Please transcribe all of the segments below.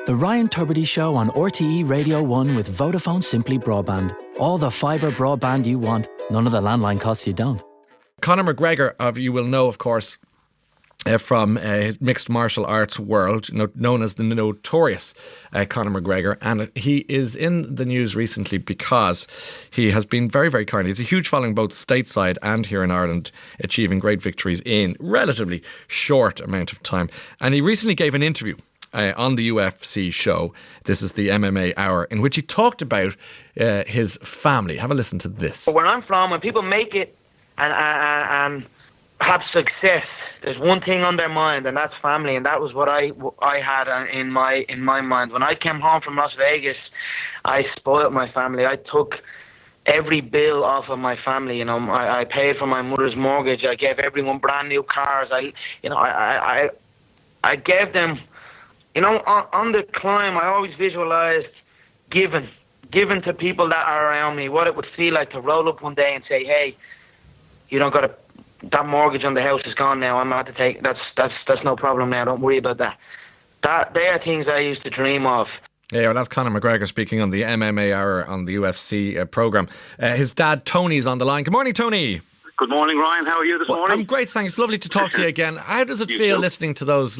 The Ryan Tubridy Show on RTE Radio 1 with Vodafone Simply Broadband. All the fibre broadband you want, none of the landline costs you don't. Conor McGregor, you will know, of course, from his mixed martial arts world, known as the notorious Conor McGregor. And he is in the news recently because he has been very, very kind. He's a huge following both stateside and here in Ireland, achieving great victories in relatively short amount of time. And he recently gave an interview on the UFC show. This is the MMA Hour, in which he talked about his family. Have a listen to this. Where I'm from, when people make it and have success, there's one thing on their mind, and that's family. And that was what I had in my mind. When I came home from Las Vegas, I spoiled my family. I took every bill off of my family. I paid for my mother's mortgage. I gave everyone brand new cars. I gave them. On the climb, I always visualized giving to people that are around me, what it would feel like to roll up one day and say, "Hey, you don't got to. That mortgage on the house is gone now. I'm not to take. That's no problem now. Don't worry about that." They are things I used to dream of. Yeah, well, that's Conor McGregor speaking on the MMA Hour on the UFC programme. His dad, Tony's on the line. Good morning, Tony. Good morning, Ryan. How are you this morning? I'm great, thanks. Lovely to talk to you again. How does it feel listening to those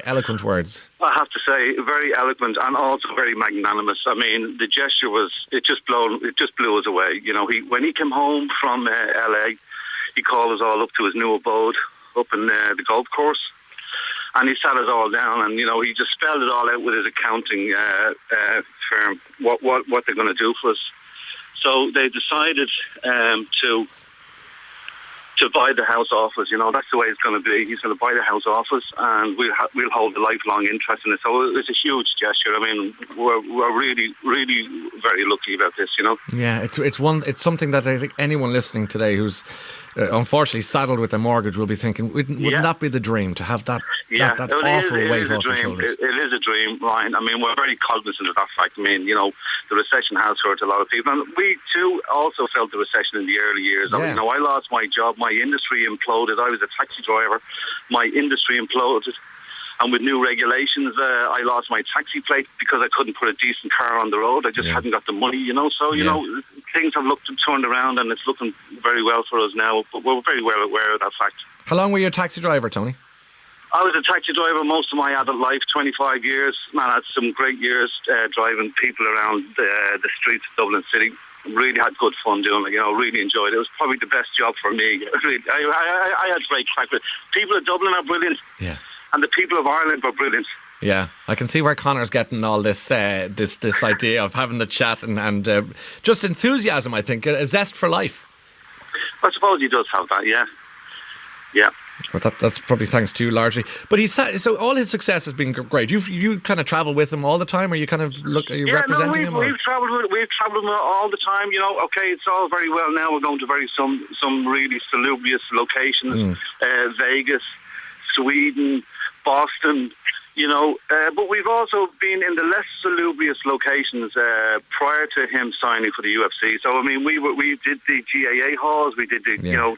eloquent words? I have to say, very eloquent and also very magnanimous. I mean, the gesture it just blew us away. When he came home from LA, he called us all up to his new abode up in the golf course, and he sat us all down, and he just spelled it all out with his accounting firm what they're going to do for us. So they decided to buy the house off us. That's the way it's going to be. He's going to buy the house off us, and we'll hold a lifelong interest in it. So it's a huge gesture. I mean, we're really, really very lucky about this. Yeah, it's something that I think anyone listening today who's unfortunately saddled with a mortgage will be thinking, wouldn't that be the dream to have that awful weight off your shoulders? It is a dream, Ryan. I mean, we're very cognizant of that fact. I mean, the recession has hurt a lot of people, and we too also felt the recession in the early years. Yeah. I lost my job. My industry imploded. I was a taxi driver. My industry imploded. And with new regulations, I lost my taxi plate because I couldn't put a decent car on the road. I just hadn't got the money, So, things have turned around, and it's looking very well for us now. But we're very well aware of that fact. How long were you a taxi driver, Tony? I was a taxi driver most of my adult life, 25 years. Man, I had some great years driving people around the streets of Dublin City. Really had good fun doing it, really enjoyed it. It was probably the best job for me. I had great crack with it. People of Dublin are brilliant. Yeah. And the people of Ireland were brilliant. Yeah, I can see where Conor's getting all this this idea of having the chat and just enthusiasm, I think, a zest for life. I suppose he does have that, yeah. Yeah. But that's probably thanks to you largely. But so all his success has been great. You kind of travel with him all the time, or you kind of representing him? We've travelled with him all the time. Okay, it's all very well now. We're going to some really salubrious locations, Vegas, Sweden, Boston. But we've also been in the less salubrious locations prior to him signing for the UFC. So I mean, we did the GAA halls, we did the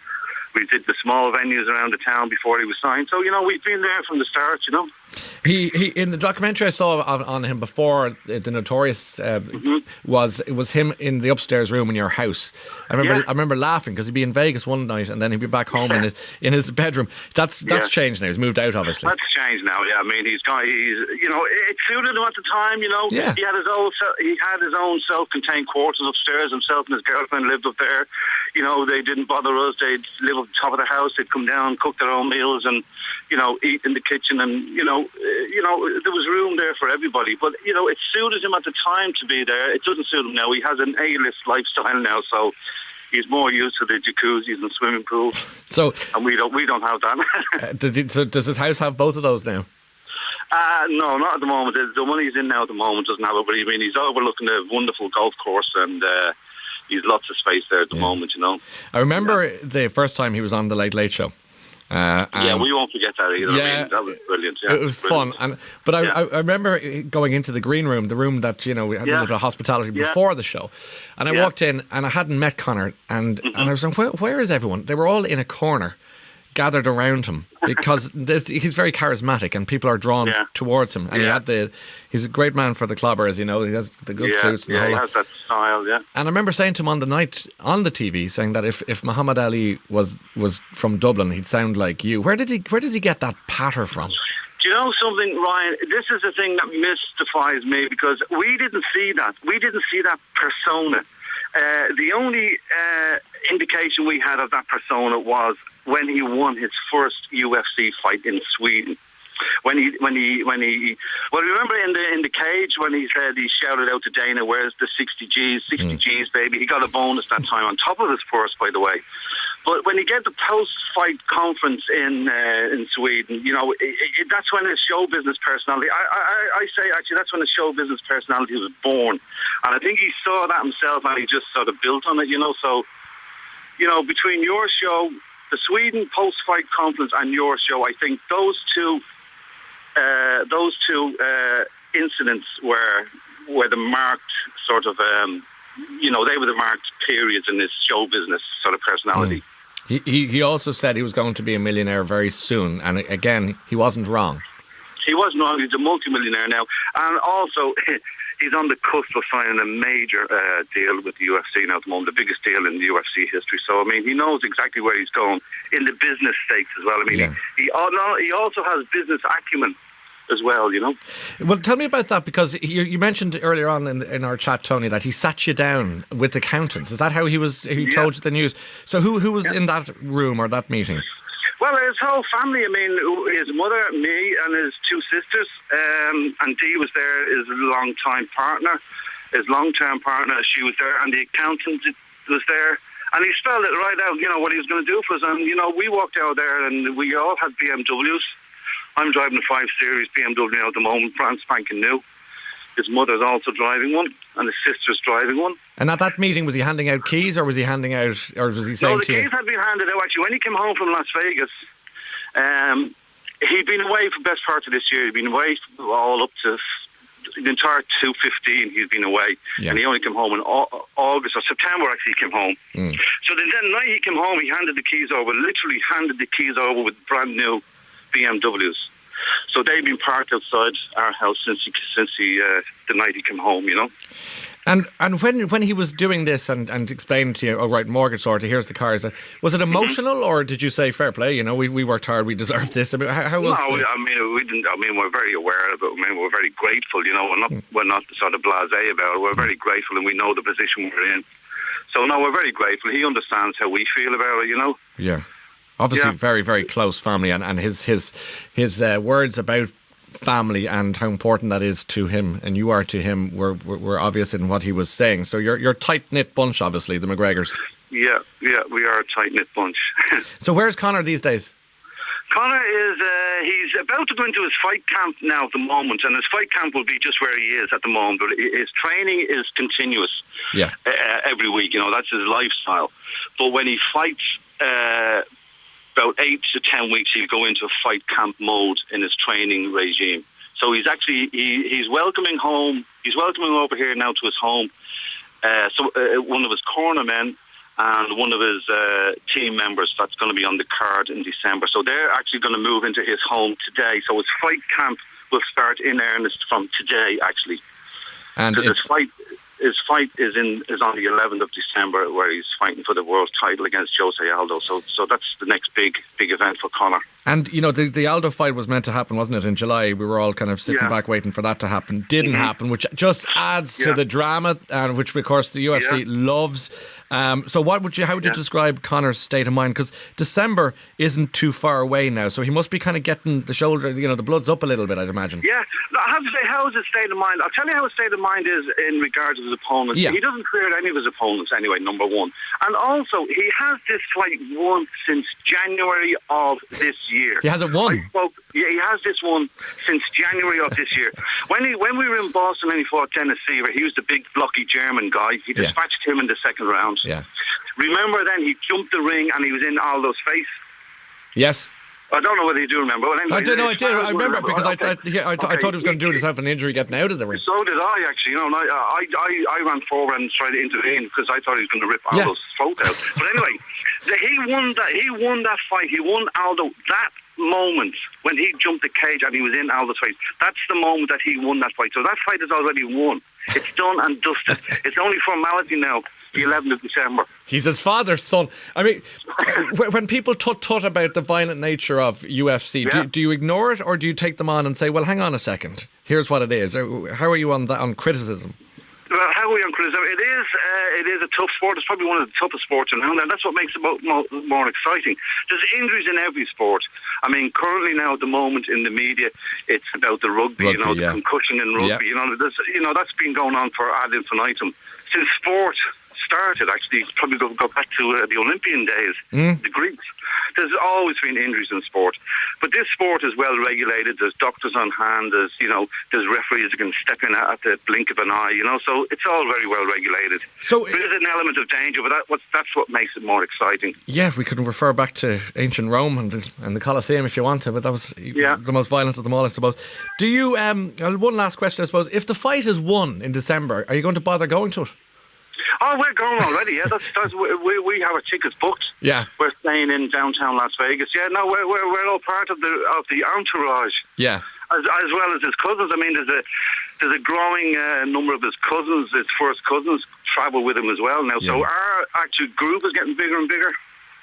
we did the small venues around the town before he was signed. So, we've been there from the start, He in the documentary I saw on him before, the Notorious, was him in the upstairs room in your house. I remember laughing because he'd be in Vegas one night and then he'd be back home in his bedroom. That's changed now. He's moved out, obviously. That's changed now. Yeah, I mean, it suited him at the time. Yeah. He had his own self-contained quarters upstairs. Himself and his girlfriend lived up there. They didn't bother us. They'd live up the top of the house. They'd come down, cook their own meals, and eat in the kitchen, and there was room there for everybody. But it suited him at the time to be there. It doesn't suit him now. He has an A-list lifestyle now, so he's more used to the jacuzzis and swimming pools. And we don't have that. So does his house have both of those now? No, not at the moment. The one he's in now at the moment doesn't have it, but he's overlooking a wonderful golf course, and he's lots of space there at the moment. I remember the first time he was on the Late Late Show. We won't forget that either. Yeah, I mean, that was brilliant. Yeah, it was fun. I remember going into the green room, the room that we had a little bit of hospitality before the show, and I walked in and I hadn't met Conor, and I was like, where is everyone? They were all in a corner, gathered around him because he's very charismatic and people are drawn towards him. And he's a great man for the clobber, as you know. He has the good suits. And he has that style, And I remember saying to him on the night on the TV, saying that if Muhammad Ali was from Dublin, he'd sound like you. Where does he get that patter from? Do you know something, Ryan? This is the thing that mystifies me because we didn't see that. We didn't see that persona. The only indication we had of that persona was when he won his first UFC fight in Sweden. When he remember in the cage when he shouted out to Dana, "Where's the 60 G's, baby?" He got a bonus that time on top of his first, by the way. But when he gave the post-fight conference in Sweden, that's when his show business personality. I say actually that's when his show business personality was born, and I think he saw that himself and he just sort of built on it. So, between your show, the Sweden post-fight conference, and your show, I think those two incidents were the marked sort of. They were the marked periods in his show business sort of personality. He also said he was going to be a millionaire very soon, and again, he wasn't wrong. He wasn't wrong. He's a multimillionaire now, and also he's on the cusp of signing a major deal with the UFC now at the moment, the biggest deal in the UFC history. So, I mean, he knows exactly where he's going in the business stakes as well. I mean, he also has business acumen as well, Well, tell me about that, because you mentioned earlier on in our chat, Tony, that he sat you down with accountants. Is that how he told you the news? So who was in that room or that meeting? Well, his whole family. I mean, his mother, me, and his two sisters. And Dee was there, his long-term partner. She was there, and the accountant was there. And he spelled it right out, what he was going to do for us. And, we walked out there, and we all had BMWs. I'm driving a 5 Series BMW at the moment, brand spanking new. His mother's also driving one, and his sister's driving one. And at that meeting, was he handing out keys, or was he saying to you? No, the keys had been handed out, actually. When he came home from Las Vegas, he'd been away for the best part of this year. He'd been away all up to the entire 2015. He's been away, and he only came home in August or September. Actually, he came home. So the night he came home, he handed the keys over. Literally handed the keys over with brand new BMWs. So they've been parked outside our house since the night he came home, And when he was doing this and explaining to you, mortgage sorted, here's the cars, was it emotional, or did you say, fair play, we worked hard, we deserved this? I mean, how was it? I mean, we didn't. I mean, we're very aware of it. I mean, we're very grateful, We're not sort of blasé about it. We're very grateful, and we know the position we're in. So, no, we're very grateful. He understands how we feel about it, Yeah. Obviously, very, very close family, and his words about family and how important that is to him, and you are to him, were obvious in what he was saying. So you're a tight-knit bunch, obviously, the McGregors. Yeah, we are a tight-knit bunch. So where's Conor these days? Conor is, he's about to go into his fight camp now at the moment, and his fight camp will be just where he is at the moment, but his training is continuous every week, that's his lifestyle. But when he fights, about 8 to 10 weeks, he'll go into a fight camp mode in his training regime. So he's actually, he's welcoming home, he's welcoming over here now to his home, one of his cornermen and one of his team members that's going to be on the card in December. So they're actually going to move into his home today. So his fight camp will start in earnest from today, actually. And his fight is on the 11th of December, where he's fighting for the world title against Jose Aldo. So that's the next big event for Conor. And the Aldo fight was meant to happen, wasn't it, in July? We were all kind of sitting back waiting for that to happen. Didn't happen, which just adds to the drama, and which of course the UFC loves. So how would you describe Conor's state of mind? Because December isn't too far away now, so he must be kind of getting the shoulder, the blood's up a little bit, I'd imagine. Yeah, I have to say, how is his state of mind? I'll tell you how his state of mind is in regards to his opponents. He doesn't clear any of his opponents anyway, number one. And also, he has this fight won since January of this year. He has it won? He has this one since January of this year. When we were in Boston and he fought Dennis Seaver, he was the big blocky German guy. He dispatched him in the second round. Yeah. Remember then, he jumped the ring and he was in Aldo's face? Yes. I don't know whether you do remember. But anyway, I did. I remember because I thought he was going to do himself an injury getting out of the ring. So did I, actually. You know, and I ran forward and tried to intervene because I thought he was going to rip Aldo's throat out. But anyway, he won that fight. He won Aldo. That moment when he jumped the cage and he was in Aldo's face, that's the moment that he won that fight. So that fight is already won. It's done and dusted. It's only formality now. The 11th of December. He's his father's son. I mean, when people tut about the violent nature of UFC, do you ignore it or do you take them on and say, well, hang on a second, here's what it is? How are you on criticism? Well, how are we on criticism? It is a tough sport. It's probably one of the toughest sports around, and that's what makes it more exciting. There's injuries in every sport. I mean, currently now at the moment in the media, it's about the rugby, the concussion in rugby. Yeah. That's been going on for ad infinitum since sport started. Actually, probably go back to the Olympian days, the Greeks. There's always been injuries in sport, but this sport is well regulated. There's doctors on hand. There's referees who can step in at the blink of an eye. So it's all very well regulated. So there is an element of danger, but that's what makes it more exciting. Yeah, we could refer back to ancient Rome and the Colosseum if you want to, but that was the most violent of them all, I suppose. Do you? One last question, I suppose. If the fight is won in December, are you going to bother going to it? Oh, we're going already. Yeah, we have our tickets booked. Yeah, we're staying in downtown Las Vegas. Yeah, no, we're all part of the entourage. Yeah, as well as his cousins. I mean, there's a growing number of his cousins, his first cousins, travel with him as well now. Yeah. So our actual group is getting bigger and bigger.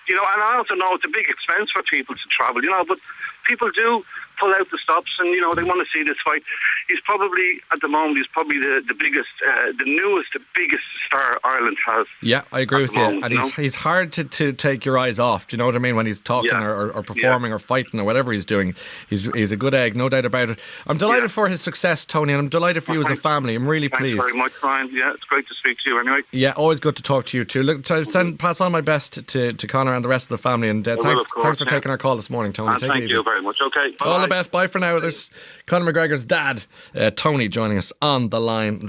And I also know it's a big expense for people to travel. But people do pull out the stops and, they want to see this fight. He's probably, at the moment, the biggest, the newest, the biggest star Ireland has. Yeah, I agree with you. And he's hard to take your eyes off. Do you know what I mean? When he's talking or performing or fighting or whatever he's doing. He's a good egg, no doubt about it. I'm delighted for his success, Tony, and I'm delighted for you as a family. I'm really pleased. Thanks very much, Brian. Yeah, it's great to speak to you anyway. Yeah, always good to talk to you too. Look, pass on my best to Conor and the rest of the family. And thanks for taking our call this morning, Tony. Take it easy. Thank you very much. Okay. All the best. Bye for now. There's Conor McGregor's dad, Tony, joining us on the line.